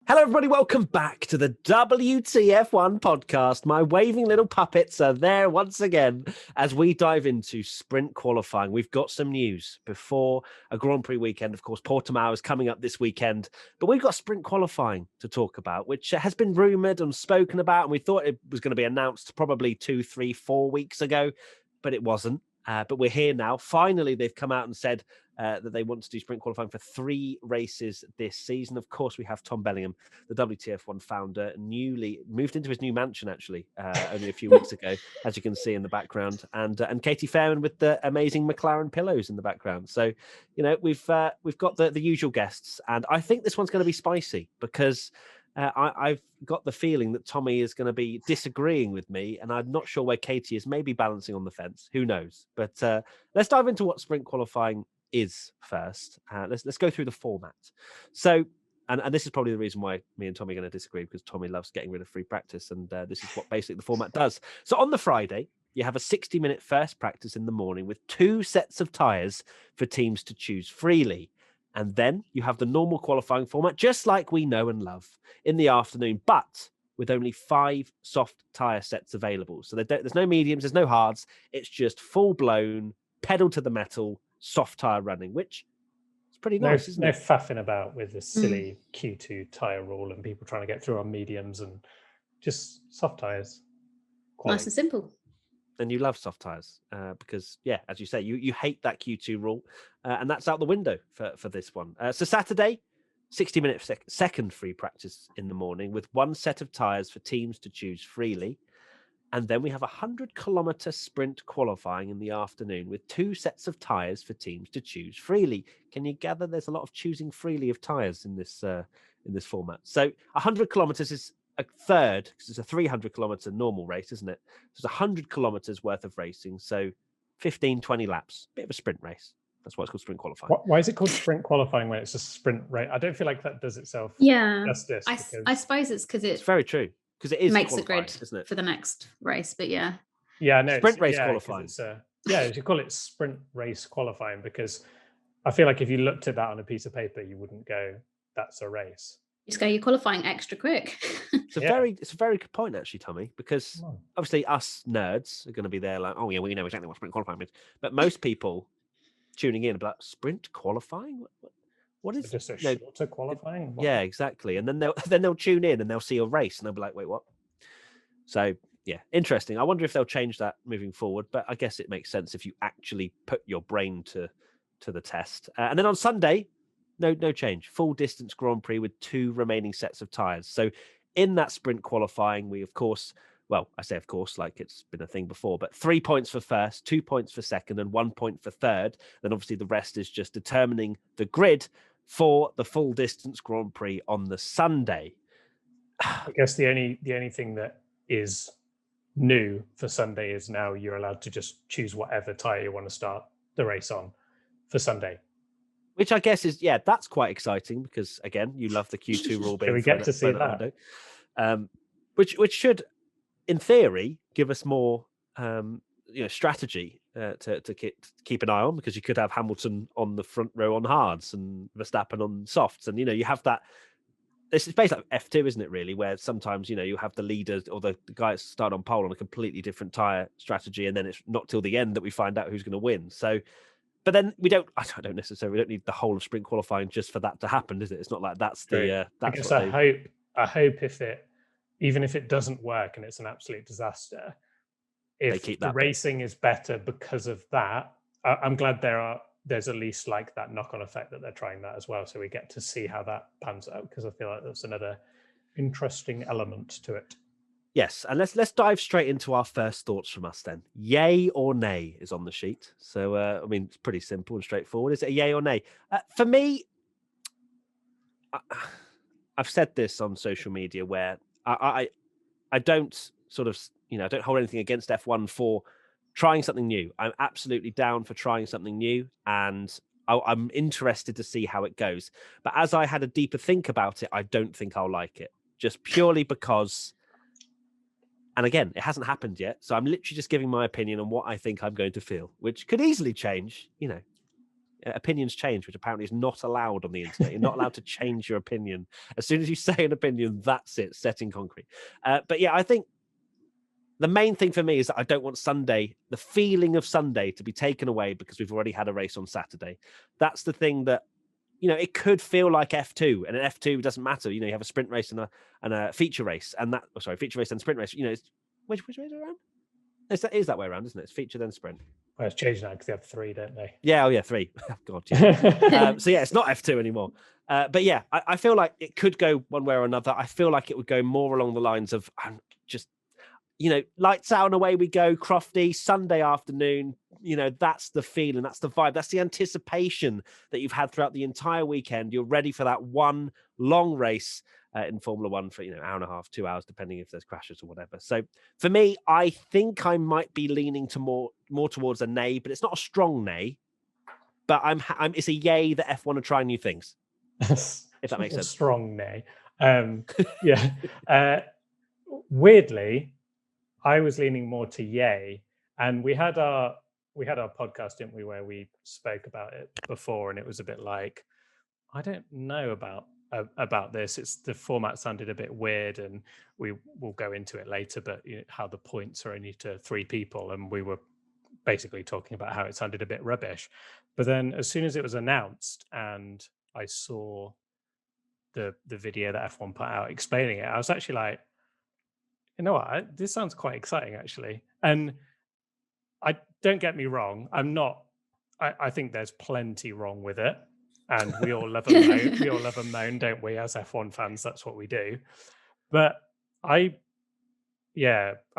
Hello, everybody. Welcome back to the WTF1 Podcast. My waving little puppets are there once again as we dive into sprint qualifying. We've got some news before a Grand Prix weekend. Of course, Portimao is coming up this weekend, but we've got sprint qualifying to talk about, which has been rumoured and spoken about, and we thought it was going to be announced probably 2, 3, 4 weeks ago, but it wasn't. But we're here now. Finally, they've come out and said that they want to do sprint qualifying for 3 races this season. Of course, we have Tom Bellingham, the WTF1 founder, newly moved into his new mansion, actually, only a few weeks ago, as you can see in the background, and Katie Fairman with the amazing McLaren pillows in the background. So, you know, we've got the usual guests, and I think this one's going to be spicy because I've got the feeling that Tommy is going to be disagreeing with me, and I'm not sure where Katie is, maybe balancing on the fence. Who knows? But let's dive into what sprint qualifying is first. Let's go through the format. So, and this is probably the reason why me and Tommy are going to disagree, because Tommy loves getting rid of free practice, and this is what basically the format does. So on the Friday, you have a 60-minute first practice in the morning with 2 sets of tyres for teams to choose freely. And then you have the normal qualifying format, just like we know and love, in the afternoon, but with only 5 soft tyre sets available. So there's no mediums, there's no hards. It's just full-blown, pedal to the metal, soft tyre running, which is pretty nice, isn't it? No faffing about with this silly Q2 tyre rule and people trying to get through on mediums, and just soft tyres. Nice and simple. And you love soft tyres because, yeah, as you say, you hate that Q2 rule, and that's out the window for this one. So Saturday, 60-minute second free practice in the morning with 1 set of tyres for teams to choose freely. And then we have a 100-kilometre sprint qualifying in the afternoon with 2 sets of tyres for teams to choose freely. Can you gather there's a lot of choosing freely of tyres in this format? So 100 kilometres is a third, because it's a 300-kilometre normal race, isn't it? So it's 100 kilometres worth of racing, so 15, 20 laps. Bit of a sprint race. That's why it's called sprint qualifying. Why is it called sprint qualifying when it's a sprint race? I don't feel like that does itself justice. I suppose it's because it's very true, because it is makes a grid, isn't it, for the next race. But no, sprint race qualifying. You should call it sprint race qualifying, because I feel like if you looked at that on a piece of paper, you wouldn't go, "That's a race." You just go, "You're qualifying extra quick." It's a very good point, actually, Tommy, because obviously us nerds are going to be there like, "Oh yeah, we know exactly what sprint qualifying is," but most people tuning in about sprint qualifying. What is just a shorter qualifying? What? Yeah, exactly. And then they'll tune in and they'll see a race and they'll be like, "Wait, what?" So yeah, interesting. I wonder if they'll change that moving forward, but I guess it makes sense if you actually put your brain to the test. And then on Sunday, no change. Full distance Grand Prix with 2 remaining sets of tyres. So in that sprint qualifying, we of course, well, I say of course, like it's been a thing before, but 3 points for first, 2 points for second, and 1 point for third. Then obviously the rest is just determining the grid for the full distance Grand Prix on the Sunday. I guess the only thing that is new for Sunday is now you're allowed to just choose whatever tyre you want to start the race on for Sunday. Which I guess is, that's quite exciting because, again, you love the Q2 rule. Can we get to see that? Which should, in theory, give us more strategy to keep an eye on, because you could have Hamilton on the front row on hards and Verstappen on softs, and you have that. It's basically like F2, isn't it? Really, where sometimes you have the leader or the guy that started on pole on a completely different tyre strategy, and then it's not till the end that we find out who's going to win. So. But then we don't need the whole of sprint qualifying just for that to happen, is it? It's not like that's the. I hope even if it doesn't work and it's an absolute disaster, if the racing is better because of that, I'm glad there's at least like that knock-on effect that they're trying that as well, so we get to see how that pans out, because I feel like that's another interesting element to it. Yes, and let's dive straight into our first thoughts from us then. Yay or nay is on the sheet. So, it's pretty simple and straightforward. Is it a yay or nay? For me, I've said this on social media where I don't sort of, I don't hold anything against F1 for trying something new. I'm absolutely down for trying something new, and I'm interested to see how it goes. But as I had a deeper think about it, I don't think I'll like it, just purely because... And again, it hasn't happened yet. So I'm literally just giving my opinion on what I think I'm going to feel, which could easily change, opinions change, which apparently is not allowed on the internet. You're not allowed to change your opinion. As soon as you say an opinion, that's it, set in concrete. But yeah, I think the main thing for me is that I don't want Sunday, the feeling of Sunday, to be taken away because we've already had a race on Saturday. That's the thing that, it could feel like F2, and an F2 doesn't matter. You have a sprint race and a feature race, and feature race and sprint race. It's, which way is it around? Is that way around, isn't it? It's feature then sprint. Well, it's changed now because they have 3, don't they? Yeah, oh yeah, 3. God, yeah. So yeah, it's not F2 anymore. But yeah, I feel like it could go one way or another. I feel like it would go more along the lines of just, lights out and away we go, Crofty, Sunday afternoon. That's the feeling, that's the vibe, that's the anticipation that you've had throughout the entire weekend. You're ready for that one long race in Formula One for, hour and a half, 2 hours, depending if there's crashes or whatever. So for me, I think I might be leaning to more towards a nay, but it's not a strong nay. But it's a yay that F1 are trying new things. If that makes sense. Strong nay. Yeah. Weirdly, I was leaning more to yay, and we had our podcast, didn't we, where we spoke about it before, and it was a bit like, I don't know about this. It's the format sounded a bit weird, and we will go into it later. But how the points are only to 3 people, and we were basically talking about how it sounded a bit rubbish. But then, as soon as it was announced, and I saw the video that F1 put out explaining it, I was actually like, you know what? This sounds quite exciting, actually. And don't get me wrong, I'm not. I think there's plenty wrong with it, and we all love a moan. We all love a moan, don't we? As F1 fans, that's what we do. But I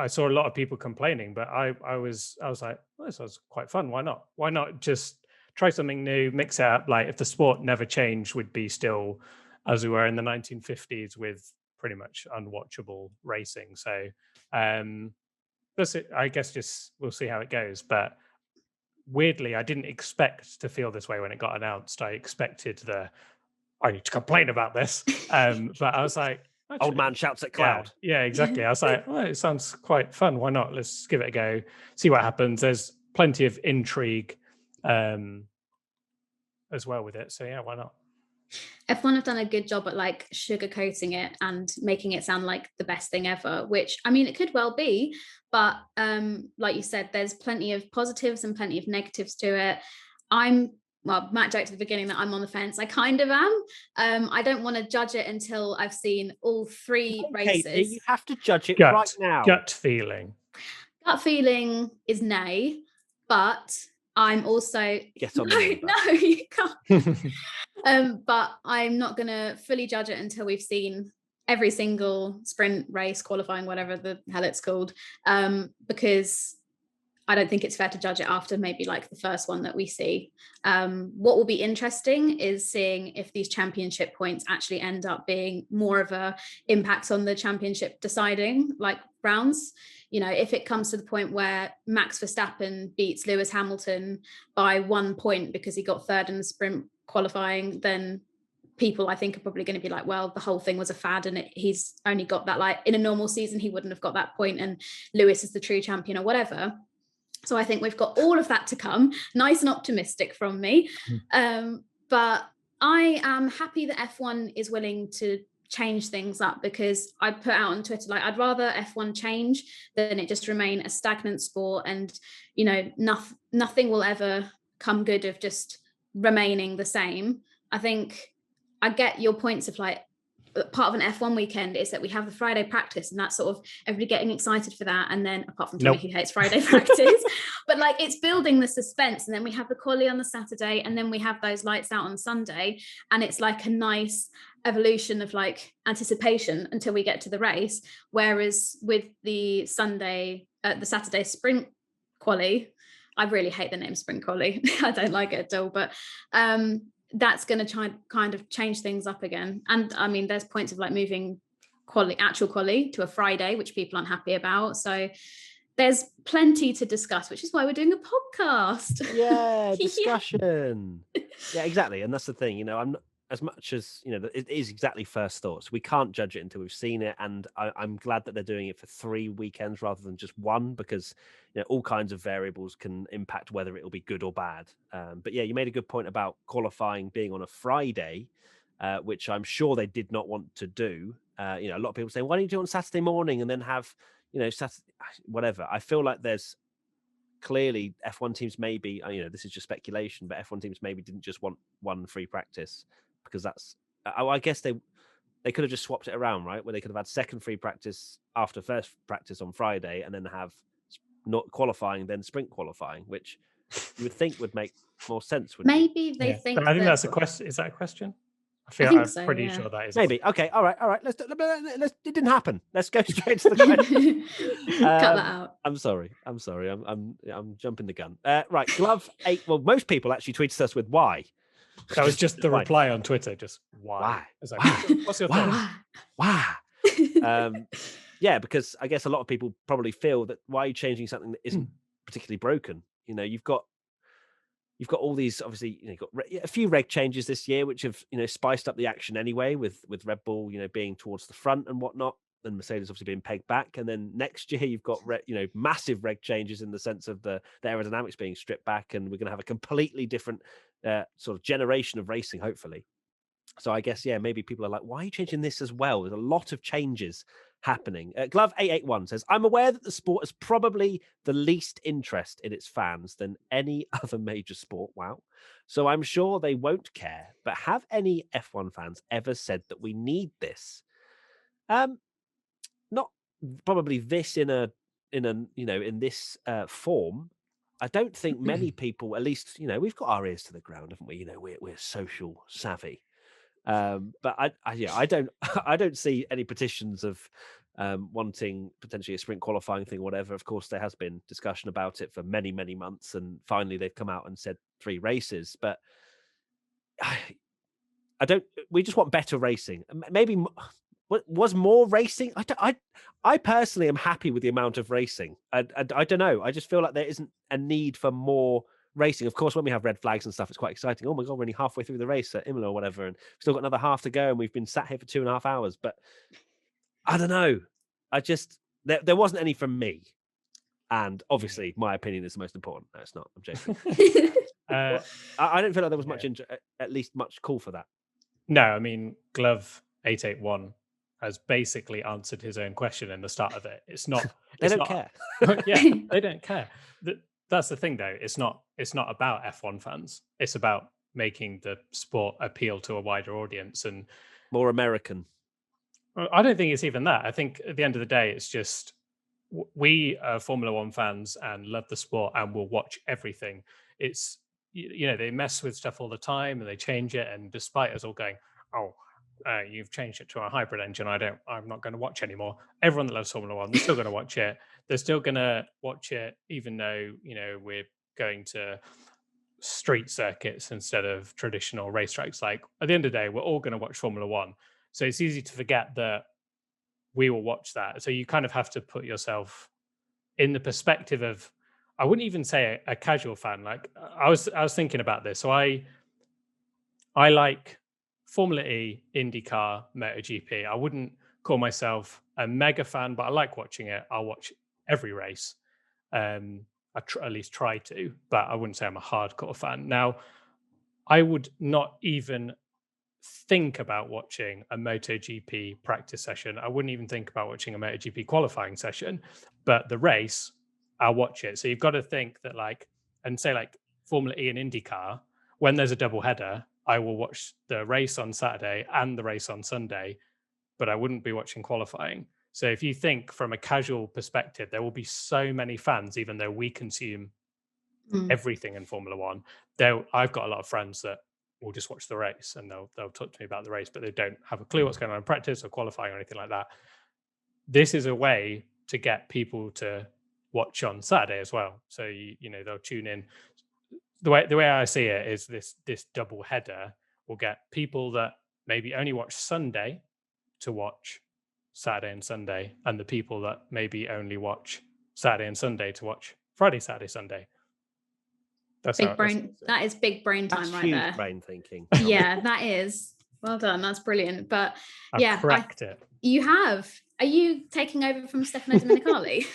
saw a lot of people complaining, but I was like, well, this was quite fun. Why not? Why not just try something new, mix it up? Like, if the sport never changed, we'd be still as we were in the 1950s with pretty much unwatchable racing. So that's it. I guess just we'll see how it goes. But weirdly, I didn't expect to feel this way when it got announced. I expected I need to complain about this. But I was like, actually, old man shouts at cloud. Yeah, exactly. I was like, well, it sounds quite fun. Why not? Let's give it a go, see what happens. There's plenty of intrigue as well with it. So yeah, why not? F1 have done a good job at like sugarcoating it and making it sound like the best thing ever, which, I mean, it could well be, but like you said, there's plenty of positives and plenty of negatives to it. Matt joked at the beginning that I'm on the fence. I kind of am. I don't want to judge it until I've seen all 3 races. Katie, you have to judge it right now. Gut feeling is nay, but I'm also get on the no, you can't. But I'm not going to fully judge it until we've seen every single sprint race, qualifying, whatever the hell it's called, because I don't think it's fair to judge it after maybe like the first one that we see. What will be interesting is seeing if these championship points actually end up being more of a impact on the championship deciding like rounds. If it comes to the point where Max Verstappen beats Lewis Hamilton by 1 point because he got 3rd in the sprint qualifying, then people I think are probably going to be like, well, the whole thing was a fad and he's only got that, like in a normal season he wouldn't have got that point and Lewis is the true champion or whatever. So I think we've got all of that to come. Nice and optimistic from me. But I am happy that F1 is willing to change things up, because I put out on Twitter, like, I'd rather F1 change than it just remain a stagnant sport. And, nothing will ever come good of just remaining the same. I think I get your points of like, part of an F1 weekend is that we have the Friday practice, and that's sort of everybody getting excited for that. And then apart from Tommy, who hates Friday practice, but like it's building the suspense. And then we have the quali on the Saturday, and then we have those lights out on Sunday. And it's like a nice evolution of like anticipation until we get to the race. Whereas with the Saturday sprint quali, I really hate the name sprint quali. I don't like it at all, but that's going to try kind of change things up again. And I mean, there's points of like moving actual quali to a Friday, which people aren't happy about. So there's plenty to discuss, which is why we're doing a podcast. Yeah, discussion. Yeah, exactly. And that's the thing, as much as it is exactly first thoughts. We can't judge it until we've seen it, and I'm glad that they're doing it for 3 weekends rather than just one, because all kinds of variables can impact whether it will be good or bad. But yeah, you made a good point about qualifying being on a Friday, which I'm sure they did not want to do. A lot of people say, why don't you do it on Saturday morning and then have Saturday, whatever. I feel like there's clearly F1 teams maybe, this is just speculation, but F1 teams maybe didn't just want one free practice, because that's, I guess they could have just swapped it around, right? Where they could have had second free practice after first practice on Friday, and then have not qualifying, then sprint qualifying, which you would think would make more sense. Maybe they think. I think that's a question. Is that a question? I'm pretty sure that is. Maybe. Okay. All right. Let's. It didn't happen. Let's go straight to the question. Cut that out. I'm sorry. I'm jumping the gun. Right. Glove 8. Well, most people actually tweeted us with why. That was just the reply on Twitter. Just why? What's your thought? Why? Yeah, because I guess a lot of people probably feel that why are you changing something that isn't particularly broken? You've got all these, obviously, you've got a few reg changes this year, which have, spiced up the action anyway, with Red Bull, being towards the front and whatnot, and Mercedes obviously being pegged back. And then next year you've got, massive reg changes in the sense of the aerodynamics being stripped back, and we're going to have a completely different sort of generation of racing, hopefully. So I guess, yeah, maybe people are like, why are you changing this as well? There's a lot of changes happening. Glove 881 says, I'm aware that the sport has probably the least interest in its fans than any other major sport. Wow. So I'm sure they won't care. But have any F1 fans ever said that we need this? Not probably this in this form. I don't think many people, at least, we've got our ears to the ground, haven't we? We're social savvy. But I don't see any petitions of wanting potentially a sprint qualifying thing or whatever. Of course, there has been discussion about it for many, many months, and finally they've come out and said 3 races. But we just want better racing. Maybe was more racing. I personally am happy with the amount of racing. I don't know. I just feel like there isn't a need for more racing. Of course, when we have red flags and stuff, it's quite exciting. Oh my god, we're only halfway through the race at Imola or whatever, and we've still got another half to go, and we've been sat here for 2.5 hours. But I don't know. I just there wasn't any from me, and obviously my opinion is the most important. No, it's not. I'm joking. I don't feel like there was much at least much call for that. No, I mean, Glove 881 has basically answered his own question in the start of it. It's not. They don't care. Yeah, they don't care. That's the thing, though. It's not about F1 fans. It's about making the sport appeal to a wider audience and more American. I don't think it's even that. I think at the end of the day, it's just we are Formula One fans and love the sport and will watch everything. It's they mess with stuff all the time and they change it. And despite us all going, you've changed it to a hybrid engine, I'm not going to watch anymore. Everyone that loves Formula One, they're still going to watch it. They're still going to watch it, even though, we're going to street circuits instead of traditional racetracks. Like, at the end of the day, we're all going to watch Formula One. So it's easy to forget that we will watch that. So you kind of have to put yourself in the perspective of, I wouldn't even say a casual fan. Like, I was thinking about this. So I like Formula E, IndyCar, MotoGP. I wouldn't call myself a mega fan, but I like watching it. I'll watch every race. At least try to, but I wouldn't say I'm a hardcore fan. Now, I would not even think about watching a MotoGP practice session. I wouldn't even think about watching a MotoGP qualifying session, but the race, I'll watch it. So you've got to think that say Formula E and IndyCar, when there's a double header, I will watch the race on Saturday and the race on Sunday, but I wouldn't be watching qualifying. So if you think from a casual perspective, there will be so many fans, even though we consume everything in Formula One. I've got a lot of friends that will just watch the race and they'll talk to me about the race, but they don't have a clue what's going on in practice or qualifying or anything like that. This is a way to get people to watch on Saturday as well. So they'll tune in. The way I see it is this double header will get people that maybe only watch Sunday to watch Saturday and Sunday, and the people that maybe only watch Saturday and Sunday to watch Friday, Saturday, Sunday. That's big brain. That is big brain time. That's right huge there. Brain thinking. Yeah, that is. Well done. That's brilliant. But I've cracked it. You have. Are you taking over from Stefano Domenicali?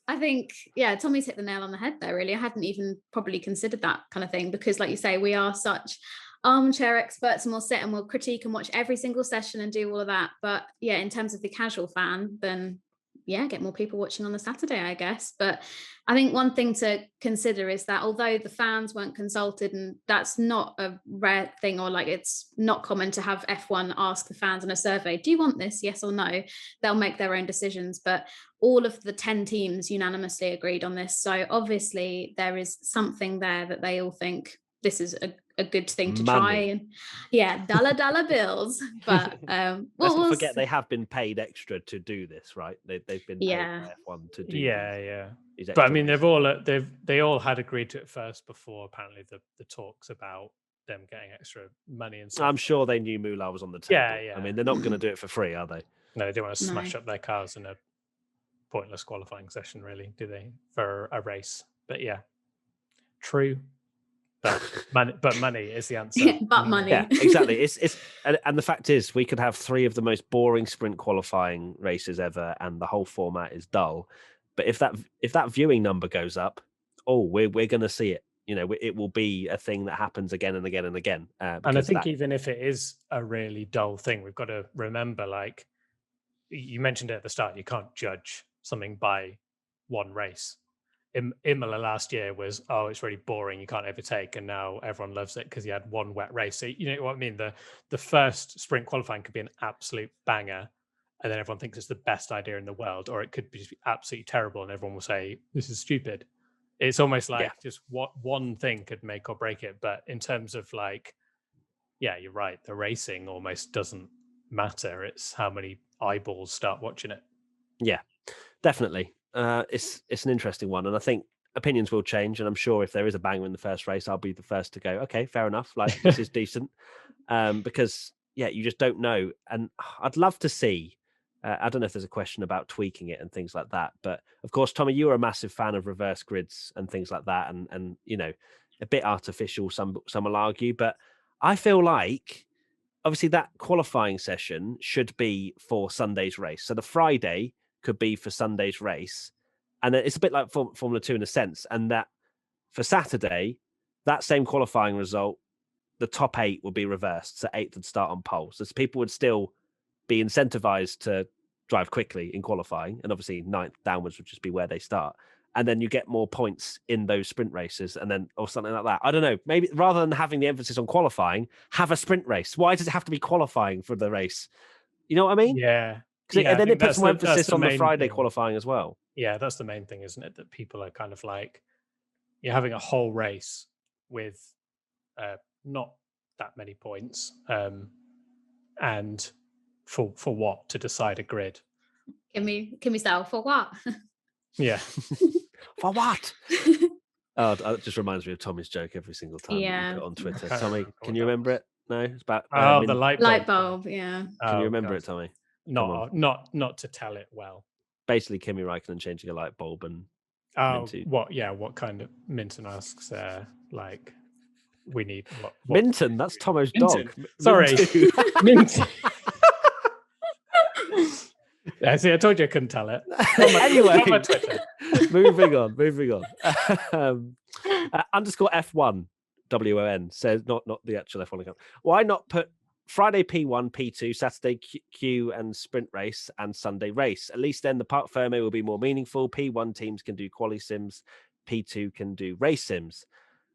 I think, Tommy's hit the nail on the head there, really. I hadn't even probably considered that kind of thing because, like you say, we are such armchair experts and we'll sit and we'll critique and watch every single session and do all of that. But yeah, in terms of the casual fan, then get more people watching on the Saturday, I guess. But I think one thing to consider is that although the fans weren't consulted, and that's not a rare thing, or like it's not common to have F1 ask the fans in a survey, do you want this, yes or no? They'll make their own decisions, but all of the 10 teams unanimously agreed on this. So obviously there is something there that they all think this is a good thing to try, and dollar bills. But let's not forget they have been paid extra to do this, right? They've been paid by F1 to do these but I mean they all had agreed to it first before apparently the talks about them getting extra money and stuff. I'm sure they knew Moolah was on the table. I mean, they're not going to do it for free, are they? No, they don't want to smash up their cars in a pointless qualifying session, really, do they, for a race? But true. But money is the answer. But money. Yeah, exactly. It's and the fact is, we could have 3 of the most boring sprint qualifying races ever, and the whole format is dull. But if that viewing number goes up, we're going to see it. It will be a thing that happens again and again and again. And I think even if it is a really dull thing, we've got to remember, like you mentioned it at the start, you can't judge something by one race. Imola last year was, it's really boring, you can't overtake, and now everyone loves it because you had one wet race. So you know what I mean? The first sprint qualifying could be an absolute banger, and then everyone thinks it's the best idea in the world, or it could be absolutely terrible and everyone will say this is stupid. It's almost like just what one thing could make or break it. But in terms of like, you're right, the racing almost doesn't matter. It's how many eyeballs start watching it. Yeah, definitely. It's an interesting one, and I think opinions will change, and I'm sure if there is a banger in the first race, I'll be the first to go, okay, fair enough, like this is decent, because you just don't know. And I'd love to see, I don't know if there's a question about tweaking it and things like that, but of course, Tommy, you are a massive fan of reverse grids and things like that, and a bit artificial, some will argue, but I feel like obviously that qualifying session should be for Sunday's race, so the Friday could be for Sunday's race, and it's a bit like Formula 2 in a sense, and that for Saturday, that same qualifying result, the top 8 would be reversed, so 8th would start on pole, so people would still be incentivized to drive quickly in qualifying, and obviously 9th downwards would just be where they start, and then you get more points in those sprint races, and then or something like that. I don't know, maybe rather than having the emphasis on qualifying, have a sprint race. Why does it have to be qualifying for the race? You know what I mean? And then it puts more emphasis on the Friday qualifying as well. Yeah, that's the main thing, isn't it? That people are kind of like, you're having a whole race with not that many points, and for what? To decide a grid. Can we sell for what? Yeah. For what? It just reminds me of Tommy's joke every single time you put it on Twitter. Tommy, can you remember it? No, it's about the light bulb. Yeah. Can you remember it, Tommy? Not to tell it well. Basically, Kimi Räikkönen changing a light bulb and Minton. What kind of Minton asks? Like, we need what Minton. That's Tomo's dog. Sorry, Minton. See, I told you I couldn't tell it. Anyway, moving on. Underscore F1 WON says not the actual F1 account. Why not put Friday P1, P2, Saturday Q and sprint race, and Sunday race? At least then the Parc Fermé will be more meaningful. P1 teams can do quali sims, P2 can do race sims.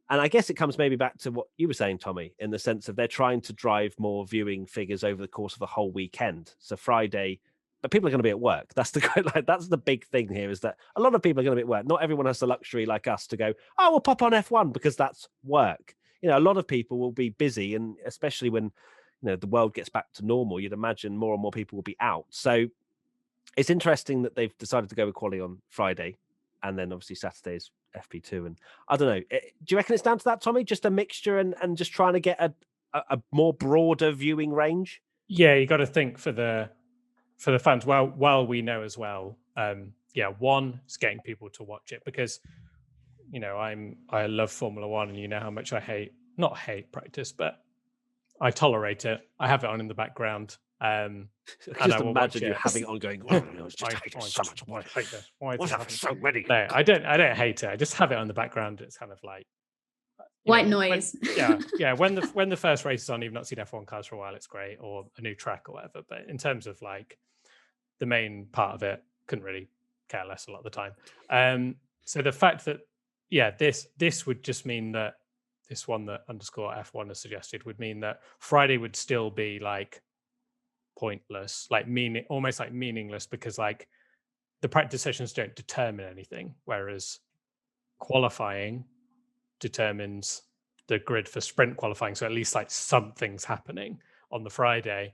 And I guess it comes maybe back to what you were saying, Tommy, in the sense of they're trying to drive more viewing figures over the course of a whole weekend. So Friday, but people are going to be at work. That's the big thing here, is that a lot of people are going to be at work. Not everyone has the luxury like us to go, we'll pop on F1 because that's work. A lot of people will be busy, and especially when the world gets back to normal, you'd imagine more and more people will be out. So it's interesting that they've decided to go with quali on Friday, and then obviously Saturday's FP2. And I don't know, do you reckon it's down to that, Tommy? Just a mixture and just trying to get a more broader viewing range? Yeah, you got to think for the fans. Well, we know as well. One is getting people to watch it, because I love Formula One, and you know how much I not hate practice, but I tolerate it. I have it on in the background. Just imagine you having it on going, I hate it so much. I hate this. Why is it so many? No, I don't hate it. I just have it on the background. It's kind of like white noise. When the first race is on, you've not seen F1 cars for a while, it's great, or a new track or whatever. But in terms of like the main part of it, couldn't really care less a lot of the time. So the fact that this would just mean that this one that _F1 has suggested would mean that Friday would still be like pointless, like almost like meaningless, because like the practice sessions don't determine anything, whereas qualifying determines the grid for sprint qualifying. So at least like something's happening on the Friday.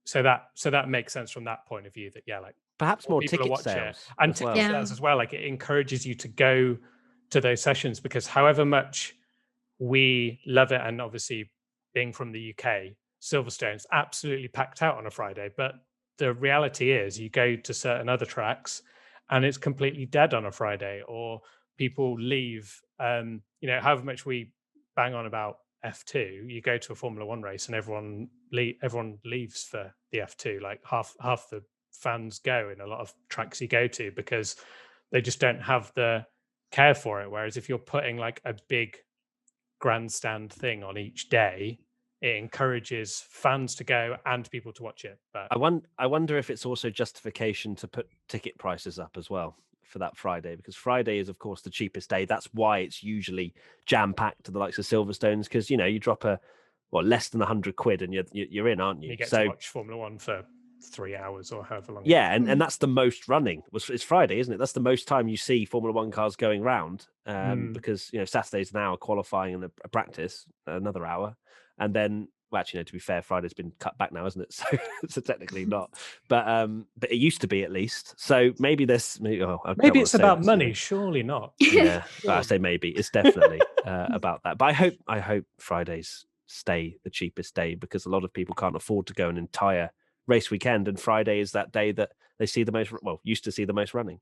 So that makes sense from that point of view, that like perhaps more ticket sales and ticket sales as well. Like it encourages you to go to those sessions, because however much we love it, and obviously being from the UK, Silverstone's absolutely packed out on a Friday, but the reality is you go to certain other tracks and it's completely dead on a Friday, or people leave. However much we bang on about F2, you go to a Formula One race and everyone leaves for the F2. Like half the fans go in a lot of tracks you go to, because they just don't have the care for it. Whereas if you're putting like a big grandstand thing on each day, it encourages fans to go and people to watch it. But I wonder if it's also justification to put ticket prices up as well for that Friday, because Friday is of course the cheapest day. That's why it's usually jam-packed to the likes of Silverstones, because you drop less than £100 and you're in, aren't you? You get to watch Formula One for 3 hours or however long. And that's the most running. It's Friday, isn't it? That's the most time you see Formula One cars going round, because Saturday's an hour qualifying and a practice, another hour, and then to be fair, Friday's been cut back now, isn't it? So technically not, but it used to be, at least. So maybe maybe it's about money. Surely not. Yeah, I say maybe. It's definitely about that. But I hope Fridays stay the cheapest day, because a lot of people can't afford to go an entire race weekend, and Friday is that day that they see the most. Used to see the most running.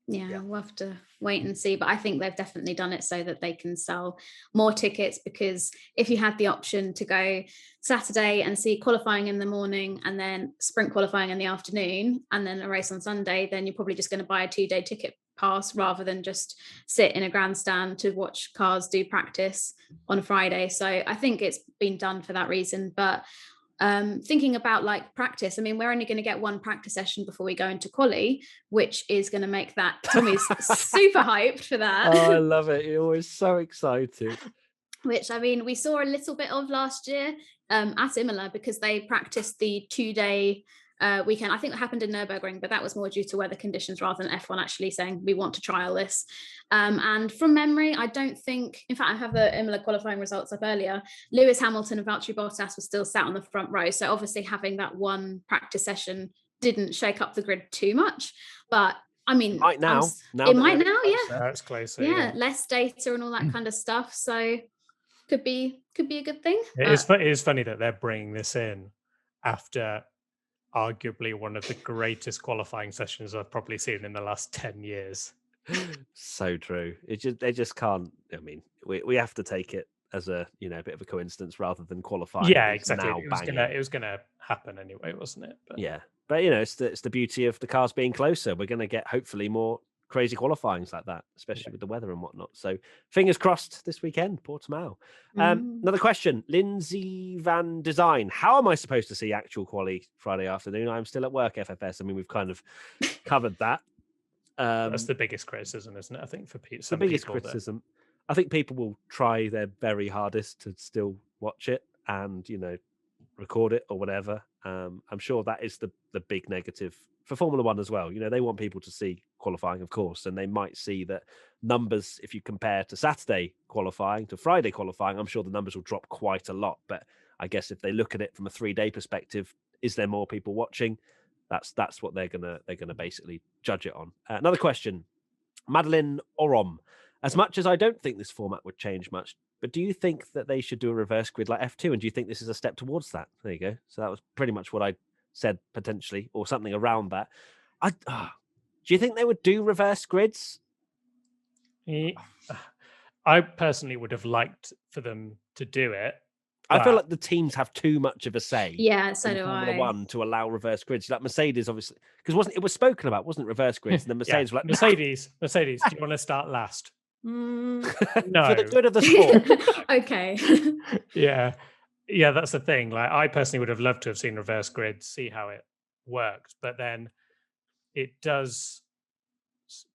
Yeah, we'll have to wait and see. But I think they've definitely done it so that they can sell more tickets, because if you had the option to go Saturday and see qualifying in the morning and then sprint qualifying in the afternoon and then a race on Sunday, then you're probably just going to buy a 2-day ticket pass rather than just sit in a grandstand to watch cars do practice on a Friday. So I think it's been done for that reason. But thinking about like practice, I mean, we're only going to get one practice session before we go into quali, which is going to make that Tommy's super hyped for that. Oh, I love it. You're always so excited. Which, I mean, we saw a little bit of last year at Imola, because they practiced the 2-day weekend. I think that happened in Nürburgring, but that was more due to weather conditions rather than F1 actually saying we want to trial this. And from memory, I don't think, in fact, I have the Imola qualifying results up earlier. Lewis Hamilton and Valtteri Bottas were still sat on the front row. So obviously having that one practice session didn't shake up the grid too much. But I mean, it might now. That's closer. Yeah, less data and all that kind of stuff. So could be a good thing. It is funny that they're bringing this in after arguably one of the greatest qualifying sessions I've probably seen in the last 10 years. So true. They just can't. I mean, we have to take it as a bit of a coincidence rather than qualifying. Yeah, exactly. It was gonna happen anyway, wasn't it? But it's the beauty of the cars being closer. We're going to get hopefully more crazy qualifyings like that, especially with the weather and whatnot. So fingers crossed this weekend, Portimao. Another question, Lindsay Van Design. How am I supposed to see actual quali Friday afternoon? I'm still at work, FFS. I mean, we've kind of covered that. That's the biggest criticism, isn't it? I think for people. The biggest criticism. I think people will try their very hardest to still watch it and, record it or whatever. I'm sure that is the big negative for Formula One as well. They want people to see qualifying, of course, and they might see that numbers, if you compare to Saturday qualifying to Friday qualifying, I'm sure the numbers will drop quite a lot. But I guess if they look at it from a 3-day perspective, is there more people watching? That's what they're gonna basically judge it on. Another question, Madeline Orom. As much as I don't think this format would change much, but do you think that they should do a reverse grid like F2? And do you think this is a step towards that? There you go. So that was pretty much what I said, potentially, or something around that. Do you think they would do reverse grids? I personally would have liked for them to do it. I feel like the teams have too much of a say. Yeah, so do Formula I. One to allow reverse grids. Like Mercedes, obviously, because it was spoken about, wasn't it? Reverse grids, and then Mercedes were like, Mercedes, do you want to start last? No, for the good of the sport. Okay. Yeah, that's the thing. Like, I personally would have loved to have seen reverse grids, see how it worked, but then it does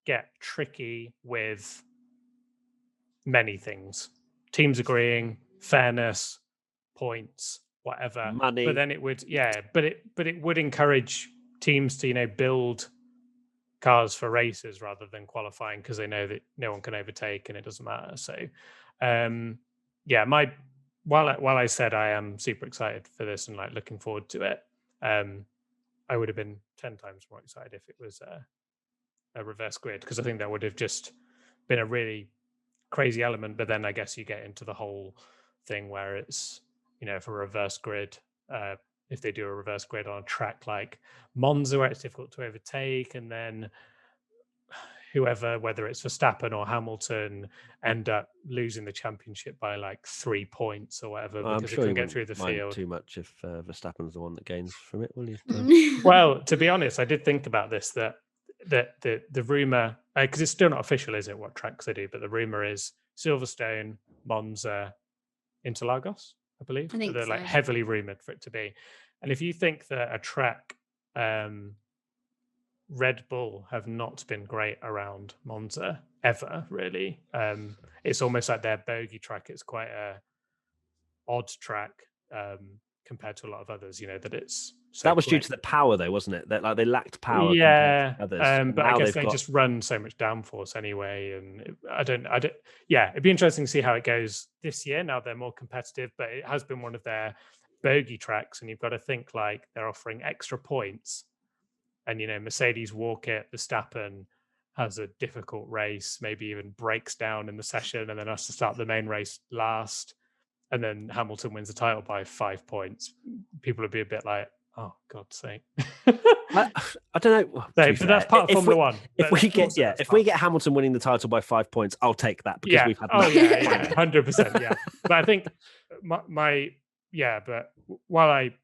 get tricky with many things. Teams agreeing, fairness, points, whatever, money. But then it would, but it would encourage teams to build cars for races rather than qualifying, because they know that no one can overtake and it doesn't matter. So while I said I am super excited for this and like looking forward to it, I would have been 10 times more excited if it was a reverse grid, because I think that would have just been a really crazy element. But then I guess you get into the whole thing where it's, for reverse grid, if they do a reverse grid on a track like Monza, where it's difficult to overtake, and then whoever, whether it's Verstappen or Hamilton, end up losing the championship by like 3 points or whatever, because they couldn't get through the field. Too much if Verstappen's the one that gains from it, will you? Well, to be honest, I did think about this, that the rumor, because it's still not official, is it, what tracks they do, but the rumor is Silverstone, Monza, Interlagos, I believe. I think they're so. like heavily rumored for it to be. And if you think that a track, Red Bull have not been great around Monza ever, really. It's almost like their bogey track. It's quite a odd track compared to a lot of others, that it's so that was due to the power, though, wasn't it? That they lacked power. Yeah, others. But I guess they just run so much downforce anyway, and I don't. Yeah, it'd be interesting to see how it goes this year. Now they're more competitive, but it has been one of their bogey tracks, and you've got to think like they're offering extra points, and Mercedes walk it, Verstappen has a difficult race, maybe even breaks down in the session, and then has to start the main race last, and then Hamilton wins the title by 5 points. People would be a bit like, oh, God's sake. I don't know. But that's part of Formula One. If we get Hamilton winning the title by 5 points, I'll take that, because we've had 100%. Yeah. But I think but while I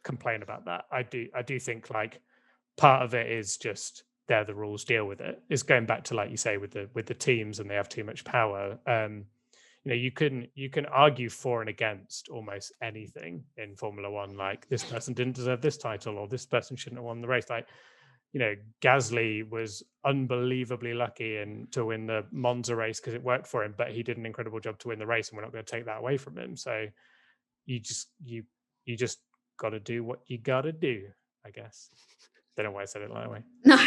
complain about that, I do think like part of it is just they're the rules, deal with it. It's going back to, like you say, with the teams, and they have too much power. You can argue for and against almost anything in Formula One. Like, this person didn't deserve this title, or this person shouldn't have won the race. Like, Gasly was unbelievably lucky to win the Monza race because it worked for him, but he did an incredible job to win the race, and we're not going to take that away from him. So you just got to do what you got to do, I guess. Don't know why I said it that way. No.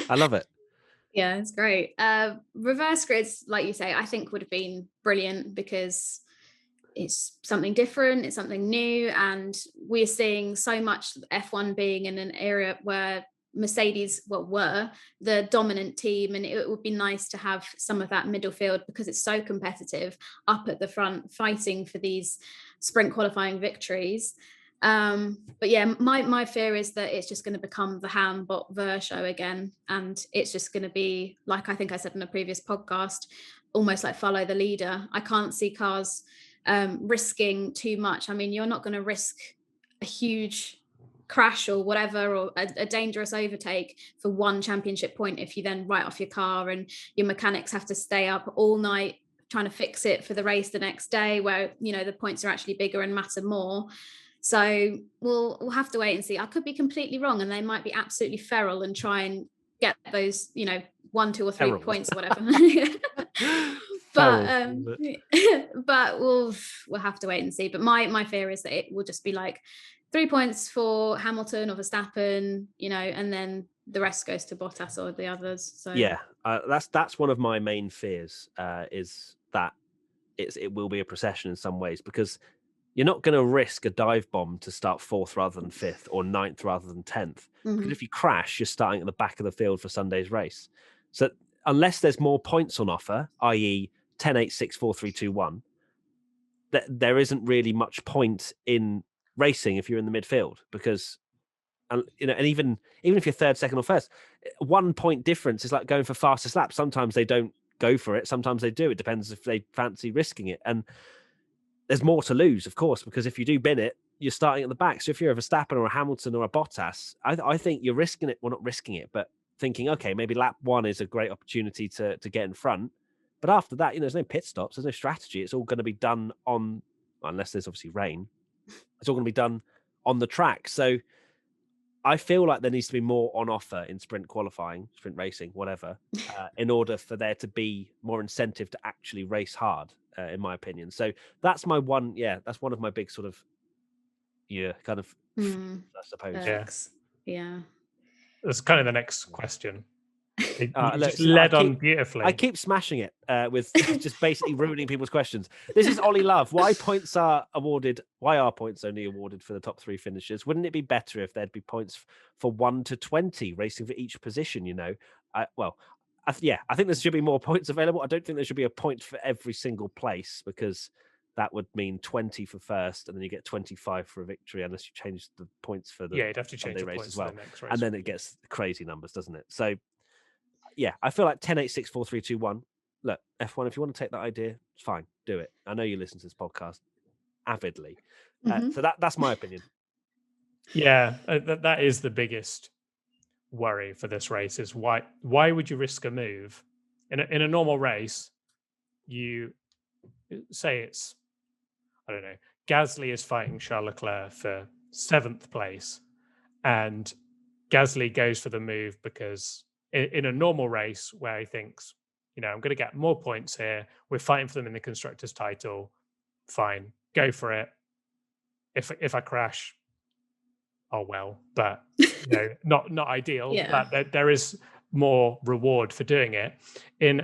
I love it. Yeah, it's great. Reverse grids, like you say, I think would have been brilliant, because it's something different, it's something new, and we're seeing so much F1 being in an area where Mercedes were the dominant team, and it would be nice to have some of that middle field, because it's so competitive up at the front, fighting for these sprint qualifying victories. But yeah, my fear is that it's just going to become the Ham-Bot Ver show again, and it's just going to be, like I think I said in a previous podcast, almost like follow the leader. I can't see cars risking too much. I mean, you're not going to risk a huge crash or whatever, or a dangerous overtake for one championship point if you then write off your car and your mechanics have to stay up all night trying to fix it for the race the next day, where the points are actually bigger and matter more. So we'll have to wait and see. I could be completely wrong, and they might be absolutely feral and try and get those 1, 2 or 3 points or whatever. But we'll have to wait and see. But my fear is that it will just be like 3 points for Hamilton or Verstappen, and then the rest goes to Bottas or the others. So yeah, that's one of my main fears, is that it will be a procession in some ways, because you're not going to risk a dive bomb to start 4th rather than 5th, or 9th rather than 10th. Because if you crash, you're starting at the back of the field for Sunday's race. So unless there's more points on offer, i.e. 10, 8, 6, 4, 3, 2, 1, there isn't really much point in racing if you're in the midfield, because and even if you're 3rd, 2nd or 1st, 1 point difference is like going for fastest lap. Sometimes they don't go for it. Sometimes they do. It depends if they fancy risking it. And there's more to lose, of course, because if you do bin it, you're starting at the back. So if you're a Verstappen or a Hamilton or a Bottas, I think you're risking it. Well, not risking it, but thinking, okay, maybe lap 1 is a great opportunity to get in front. But after that, there's no pit stops. There's no strategy. It's all going to be done on, unless there's obviously rain, it's all going to be done on the track. So I feel like there needs to be more on offer in sprint qualifying, sprint racing, whatever, in order for there to be more incentive to actually race hard, in my opinion. So that's my one. Yeah, that's one of my big sort of, kind of, I suppose. Yeah. That's kind of the next question. You look, just led on beautifully. I keep smashing it with just basically ruining people's questions. This is Ollie Love. Why are points only awarded for the top 3 finishers? Wouldn't it be better if there'd be points for 1 to 20 racing for each position? I think there should be more points available. I don't think there should be a point for every single place, because that would mean 20 for first, and then you get 25 for a victory, unless you change the points for the you'd have to change the race points as well. for the next race. And then it gets crazy numbers, doesn't it? So yeah, I feel like 10, 8, 6, 4, 3, 2, 1. Look, F1, if you want to take that idea, it's fine. Do it. I know you listen to this podcast avidly. So that's my opinion. Yeah, that is the biggest worry for this race, is why would you risk a move? In a normal race, you say it's, I don't know, Gasly is fighting Charles Leclerc for 7th place, and Gasly goes for the move because in a normal race where he thinks, I'm going to get more points here, we're fighting for them in the constructors title, fine, go for it. If I crash, oh well, but not ideal. Yeah. But there is more reward for doing it. In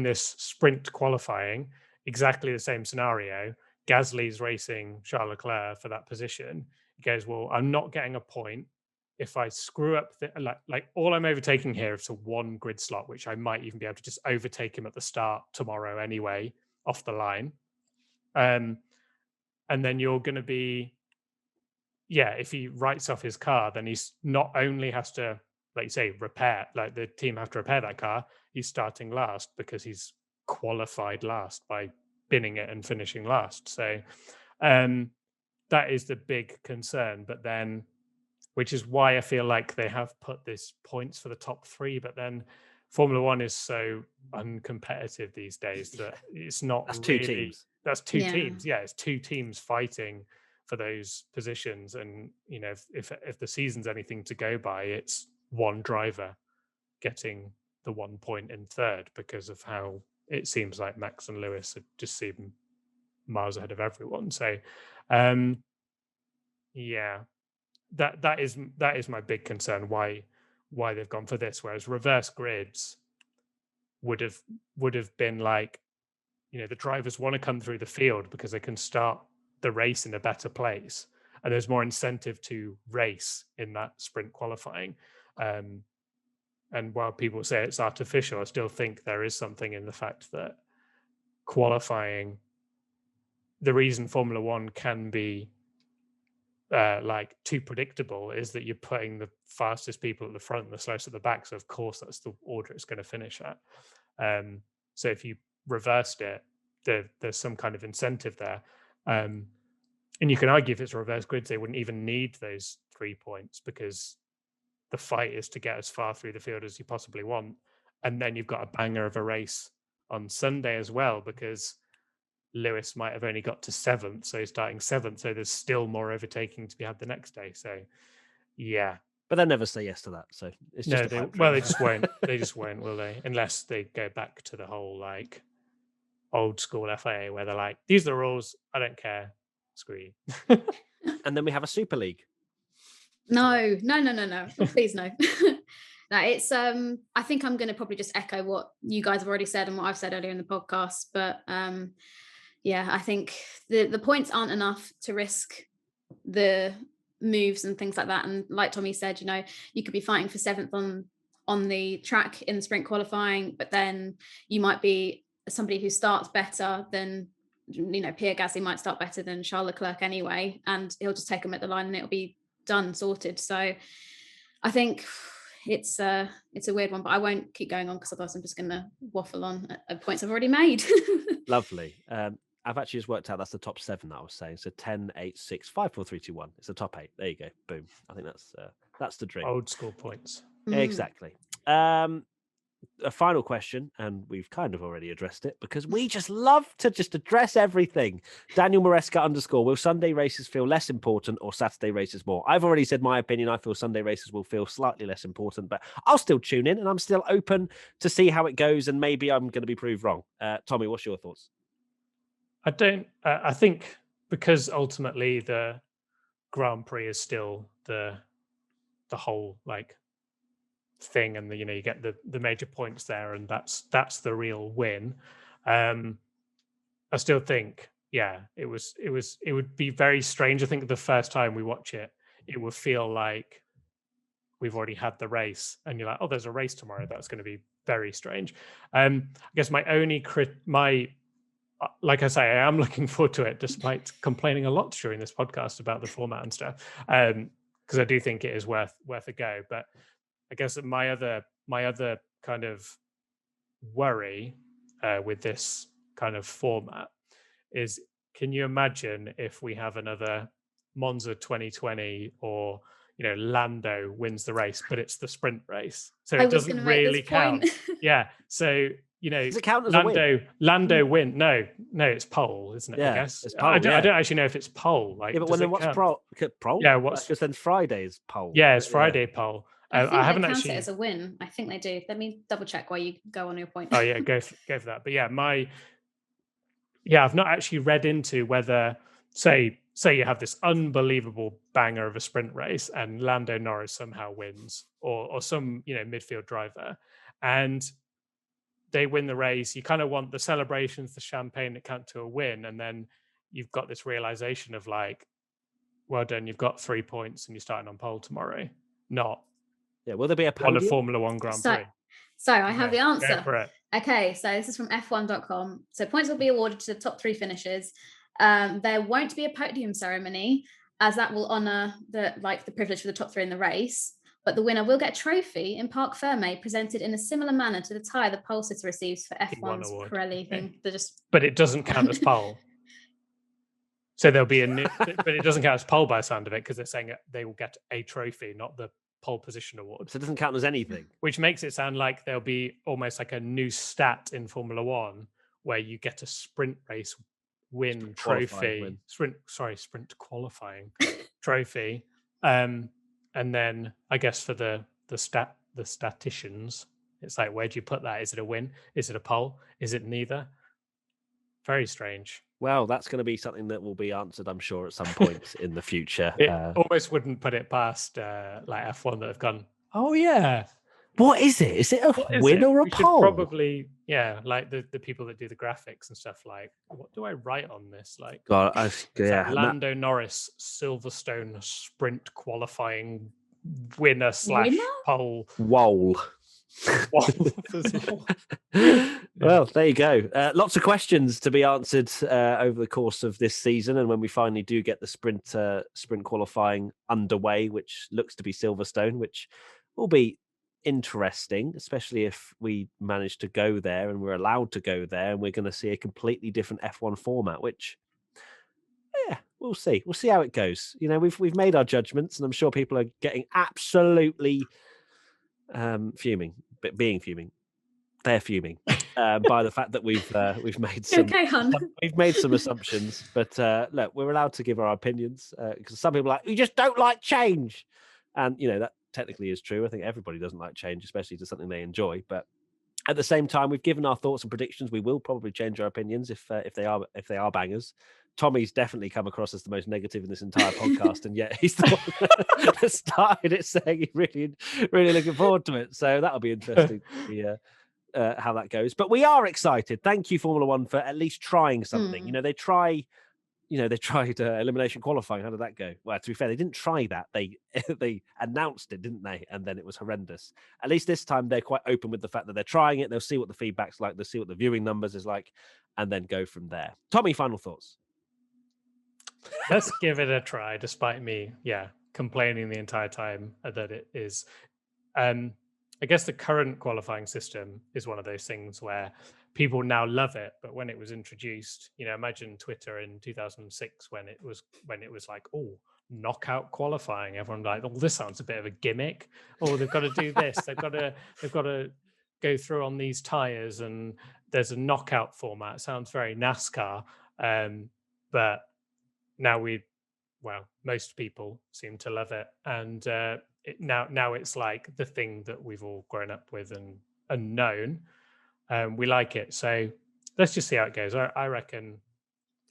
this sprint qualifying, exactly the same scenario. Gasly's racing Charles Leclerc for that position. He goes, well, I'm not getting a point if I screw up like all I'm overtaking here is to 1 grid slot, which I might even be able to just overtake him at the start tomorrow anyway, off the line. And then you're going to be, if he writes off his car, then he's not only has to, like you say, repair, like the team have to repair that car, he's starting last because he's qualified last by binning it and finishing last. So that is the big concern. But then, which is why I feel like they have put this points for the top 3, but then Formula One is so uncompetitive these days that it's not that's really 2 teams. That's 2 teams. Yeah, it's 2 teams fighting for those positions. And if the season's anything to go by, it's one driver getting the 1 point in third, because of how it seems like Max and Lewis are just seem miles ahead of everyone. So that is my big concern, why they've gone for this, whereas reverse grids would have been like, the drivers want to come through the field because they can start the race in a better place, and there's more incentive to race in that sprint qualifying. And while people say it's artificial, I still think there is something in the fact that qualifying, the reason Formula One can be too predictable is that you're putting the fastest people at the front and the slowest at the back. So of course that's the order it's going to finish at. So if you reversed it, there's some kind of incentive there. And you can argue if it's reverse grids, they wouldn't even need those 3 points, because the fight is to get as far through the field as you possibly want. And then you've got a banger of a race on Sunday as well, because Lewis might have only got to 7th, so he's starting 7th. So there's still more overtaking to be had the next day. So, yeah. But they'll never say yes to that. So it's just they just won't. They just won't, will they? Unless they go back to the whole old school FIA where they're like, these are the rules. I don't care. Screw you. And then we have a Super League. No. Please no. No, it's I think I'm going to probably just echo what you guys have already said and what I've said earlier in the podcast. But I think the points aren't enough to risk the moves and things like that. And like Tommy said, you could be fighting for 7th on the track in sprint qualifying, but then you might be somebody who starts better than, Pierre Gasly might start better than Charles Leclerc anyway, and he'll just take them at the line and it'll be done, sorted. So I think it's a weird one, but I won't keep going on because otherwise I'm just going to waffle on at points I've already made. Lovely. I've actually just worked out that's the top 7 that I was saying. So 10, 8, 6, 5, 4, 3, 2, 1. It's the top 8. There you go. Boom. I think that's the dream. Old school points. Exactly. A final question, and we've kind of already addressed it because we just love to just address everything. Daniel Maresca _ will Sunday races feel less important or Saturday races more? I've already said my opinion. I feel Sunday races will feel slightly less important, but I'll still tune in and I'm still open to see how it goes, and maybe I'm going to be proved wrong. Tommy, what's your thoughts? I think because ultimately the Grand Prix is still the whole like thing, and you get the major points there, and that's the real win. I still think it would be very strange. I think the first time we watch it would feel like we've already had the race and you're like, oh, there's a race tomorrow. That's going to be very strange. I guess my only like I say, I am looking forward to it despite complaining a lot during this podcast about the format and stuff, because I do think it is worth a go. But I guess that my other kind of worry with this kind of format is, can you imagine if we have another Monza 2020 or Lando wins the race, but it's the sprint race, so it doesn't really count. Yeah, so does it count as Lando, a win? Lando win? No, it's pole, isn't it? Yeah, I guess it's pole, I don't actually know if it's pole. Like, yeah, but then what's pole? Yeah, because then Friday's pole. Yeah, it's Friday pole. I think haven't they count actually it as a win. I think they do. Let me double check while you go on your point. Oh yeah, go for that. But I've not actually read into whether say you have this unbelievable banger of a sprint race and Lando Norris somehow wins, or some midfield driver, and they win the race. You kind of want the celebrations, the champagne that count to a win, and then you've got this realization of like, well done, you've got 3 points and you're starting on pole tomorrow. Not will there be a podium? On a Formula One Grand Prix? So I have the answer. Go for it. Okay, so this is from F1.com. So points will be awarded to the top 3 finishers. There won't be a podium ceremony, as that will honour the privilege for the top 3 in the race. But the winner will get a trophy in Parc Fermé, presented in a similar manner to the tie the pole sitter receives for F1's Pirelli thing. But it doesn't count as pole. So there'll be but it doesn't count as pole by the sound of it, because they're saying they will get a trophy, not the pole position award. So it doesn't count as anything. Which makes it sound like there'll be almost like a new stat in Formula One where you get a sprint race win trophy. Sprint qualifying trophy. And then I guess for the statisticians, it's like, where do you put that? Is it a win? Is it a pole? Is it neither? Very strange. Well, that's going to be something that will be answered, I'm sure, at some point in the future. It almost wouldn't put it past like F1 that have gone, oh yeah. What is it? Is it a win or a pole? Probably, like the people that do the graphics and stuff, like, what do I write on this? Like, God, like Lando Norris Silverstone sprint qualifying winner / pole. Whoa. Well, there you go. Lots of questions to be answered over the course of this season, and when we finally do get the sprint qualifying underway, which looks to be Silverstone, which will be interesting, especially if we manage to go there and we're allowed to go there, and we're going to see a completely different F1 format, which we'll see how it goes. We've made our judgments, and I'm sure people are getting absolutely fuming, but being fuming, they're fuming by the fact that we've made some we've made some assumptions. But look, we're allowed to give our opinions, because some people are like, you just don't like change, and that technically is true. I think everybody doesn't like change, especially to something they enjoy. But at the same time, we've given our thoughts and predictions. We will probably change our opinions if they are bangers. Tommy's definitely come across as the most negative in this entire podcast, and yet he's the one that started it, saying he's really, really looking forward to it. So that'll be interesting to see how that goes. But we are excited. Thank you, Formula One, for at least trying something. They tried elimination qualifying. How did that go? Well, to be fair, they didn't try that. They announced it, didn't they? And then it was horrendous. At least this time they're quite open with the fact that they're trying it. They'll see what the feedback's like. They'll see what the viewing numbers is like, and then go from there. Tommy, final thoughts? Let's give it a try, despite me, complaining the entire time that it is I guess the current qualifying system is one of those things where people now love it, but when it was introduced, imagine Twitter in 2006 when it was like, oh, knockout qualifying. Everyone like, oh, this sounds a bit of a gimmick. Oh, they've got to do this. They've got to go through on these tires, and there's a knockout format. It sounds very NASCAR, but now most people seem to love it, and now it's like the thing that we've all grown up with and known. We like it, so let's just see how it goes. I reckon,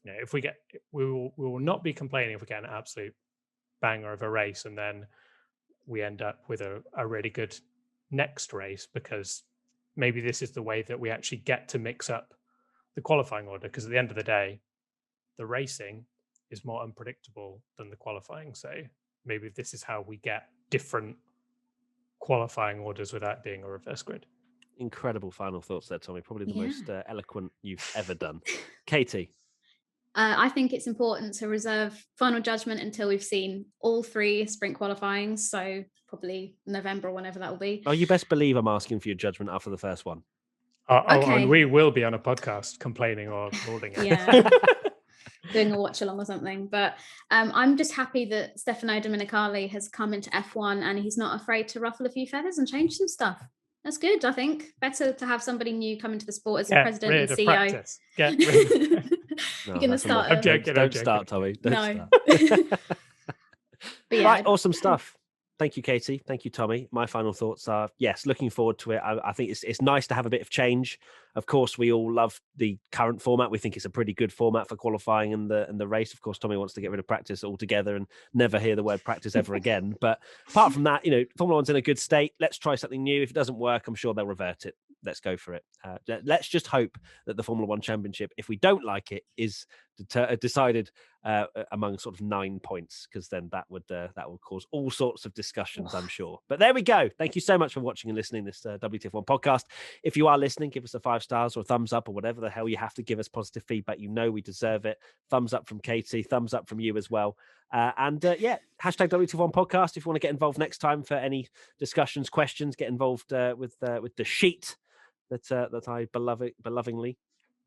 if we will not be complaining if we get an absolute banger of a race, and then we end up with a really good next race, because maybe this is the way that we actually get to mix up the qualifying order, because at the end of the day, the racing is more unpredictable than the qualifying. So maybe this is how we get different qualifying orders without being a reverse grid. Incredible final thoughts there, Tommy. Probably the most eloquent you've ever done. Katie? I think it's important to reserve final judgment until we've seen all 3 sprint qualifying. So probably November or whenever that will be. Oh, you best believe I'm asking for your judgment after the first one. Okay. And we will be on a podcast complaining or holding it. Yeah. Doing a watch along or something. But I'm just happy that Stefano Domenicali has come into F1 and he's not afraid to ruffle a few feathers and change some stuff. That's good, I think. Better to have somebody new come into the sport as the president and CEO. Practice. Get rid. You're going to start. I'm joking. Don't start, Tommy. Don't start. Right, awesome stuff. Thank you, Katie. Thank you, Tommy. My final thoughts are, yes, looking forward to it. I think it's nice to have a bit of change. Of course, we all love the current format. We think it's a pretty good format for qualifying and the race. Of course, Tommy wants to get rid of practice altogether and never hear the word practice ever again. But apart from that, Formula One's in a good state. Let's try something new. If it doesn't work, I'm sure they'll revert it. Let's go for it. Let's just hope that the Formula One Championship, if we don't like it, is decided among sort of 9 points, because then that would cause all sorts of discussions, I'm sure. But there we go. Thank you so much for watching and listening to this WTF1 podcast. If you are listening, give us a 5 stars or a thumbs up or whatever the hell you have to give us. Positive feedback, we deserve it. Thumbs up from Katie, thumbs up from you as well. Hashtag WTF1 podcast if you want to get involved next time for any discussions, questions. Get involved with the sheet that I belovingly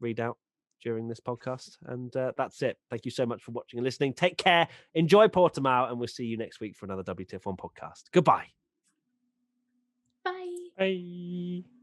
read out during this podcast. And that's it. Thank you so much for watching and listening. Take care. Enjoy Portimao, and we'll see you next week for another WTF1 podcast. Goodbye. Bye. Bye.